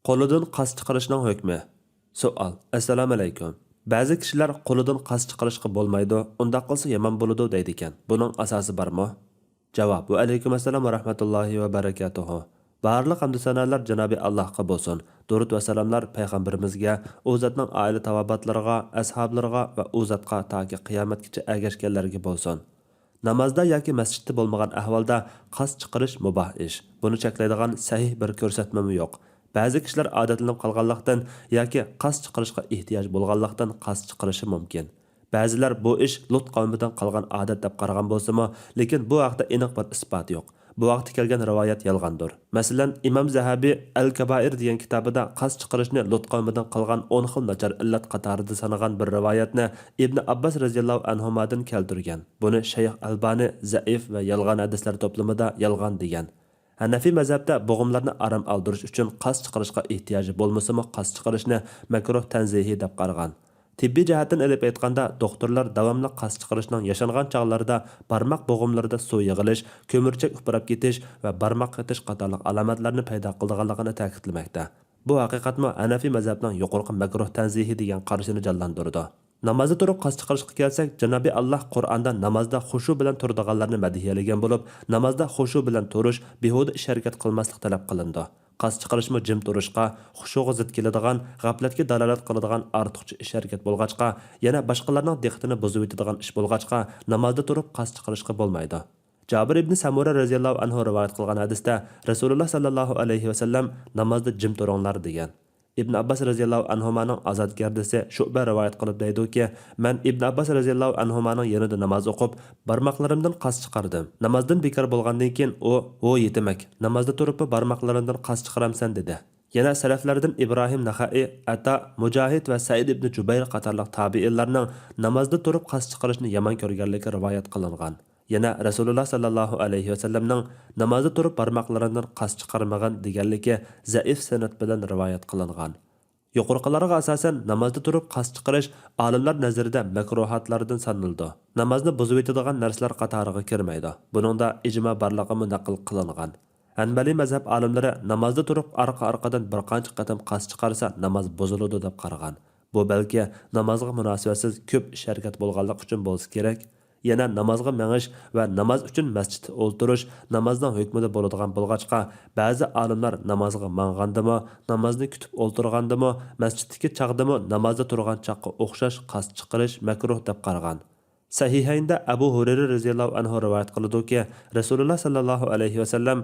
Qo'lidan qas chiqarishning hukmi. Savol. Assalomu alaykum. Ba'zi kishilar qo'lidan qas chiqarishga bo'lmaydi, unda qilsa yomon bo'ladi deydi ekan. Buning asosi bormi? Javob. Va alaykum assalom va rahmatullohi va barakatuh. Barliq hamd sanolar Janobi Allohga bo'lsin. Durud va salomlar payg'ambarimizga, u zotning oila tavobatlariga, ashablariga va u zotga toki qiyomatgacha ergashganlarga bo'lsin. Namozda yoki masjidda bo'lmagan ahvolda qas chiqarish muboh ish. Buni cheklaydigan sahih bir ko'rsatma yo'q. Ba'zi kishilar odatlanib qolganlikdan yoki qas chiqarishga ehtiyoj bo'lganlikdan qas chiqarishi mumkin. Ba'zilar bu ish Lut qavmidan qolgan odat deb qaragan bo'lsa-mu, lekin bu haqda aniq bir isbot yo'q. Bu vaqtda kelgan rivoyat yolg'ondir. Masalan, Imom Zahabi Al-Kabair degan kitobida qas chiqarishni Lut qavmidan qolgan 10 xil nachar illat qatorida sanagan bir rivoyatni Ibn Abbas radhiyallohu anhumadan keltirgan. Buni Shayx Albani zaif va yolg'on hadislar to'plamida yolg'on degan. Hanafi mazhabda bo'g'imlarni aram aldirish uchun qas chiqarishga ehtiyoji bo'lmasa-mu, qas chiqarishni makruh tanzihi deb qaragan. Tibbiy jihatdan olib aytganda, doktorlar davomli qas chiqarishning yashangan chog'larida barmoq bo'g'imlarida suv yig'ilish, ko'mirchak uprab ketish va barmoq qatish qatorliq alomatlarni paydo qilganligini ta'kidlamoqda. Bu haqiqatmi Hanafi mazhabining yuqorqi makruh tanzihi degan qarashini jonlantirdi. Namozda turib qas chiqarishga kelsak, Janobi Alloh Qur'onda namozda xushu bilan turadiganlarni madhiyalagan bo'lib, namozda xushu bilan turish, behuda ish harakat qilmaslik talab qilindi. Qas chiqarishmi jim turishqa, xushuga zid keladigan, g'aflatga dalolat qiladigan ortiqcha ish harakat bo'lg'achqa, yana boshqalarning diqqatini buzib o'tadigan ish bo'lg'achqa, namozda turib qas chiqarishga bo'lmaydi. Jabir ibn Samura radhiyallohu anhu rivoyat qilgan hadisda Rasululloh sallallohu alayhi va sallam namozda jim turinglar degan. Ibn Abbas radhiyallohu anhumaning azodgardisi Shu'ba rivoyat qilib deydi-ki, men Ibn Abbas radhiyallohu anhumaning yanida namoz o'qib, barmoqlarimdan qas chiqardim. Namozdan bekor bo'lgandan keyin "O yetimak, namozda turib barmoqlarimdan qas chiqaramsan" dedi. Yana salaflardan Ibrohim Naxai, Ata, Mujohid va Said ibn Jubayr qatorliq tabiinlarning namozda turib qas chiqarishni yomon ko'rganligi rivoyat qilingan. Yana Rasululloh sallallohu alayhi va sallamning namozda turib barmoqlaridan qas chiqarmagan deganligi zaif sanad bilan rivoyat qilingan. Yuqorqilarga asosan namozda turib qas chiqarish olimlar nazarida makruhatlardan sanaladi. Namozni buzib etadigan narsalar qatoriga kirmaydi. Buningda ijmo borligi naql qilingan. Hanbali mazhab olimlari namozda turib orqa-orqadan bir qancha qatam qas chiqarsa namoz buziladi deb qaragan. Bu balki namozga munosibatsiz ko'p ish harakat bo'lganlik uchun bo'lsa kerak. Yana namozga mengish va namoz uchun masjidda o'ltirish namozning hukmida bo'ladigan bo'lg'achqa, ba'zi olimlar namozga mang'andimi, namozni kutib o'ltirgandimi, masjiddagi chaqdimi namozda turgan chaqqa o'xshash qas chiqarish makruh deb qaragan. Sahihaynda Abu Hurayra radhiyallohu anhu rivoyat qiladi-ki, Rasululloh sallallohu alayhi va sallam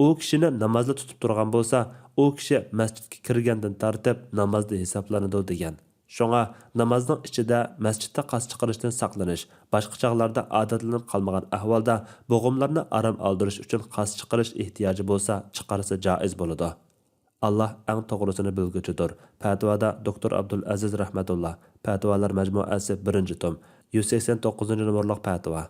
u kishini namozda tutib turgan bo'lsa, u kishi masjidga kirgandan tortib namozda hisoblanadi degan. Şoňa namazning ichida masjidda qas chiqarishdan saqlanish, boshqa chaqlarda odatlanib qolmagan ahvolda bo'g'imlarni aram aldirish uchun qas chiqarish ehtiyoji bo'lsa, chiqarsa joiz bo'ladi. Allah eng to'g'risini bilguchidir. Fatvoda Dr. Abdul Aziz rahmatullah, Fatvolar majmuasi 1-tom, 189-numurliq fatvo.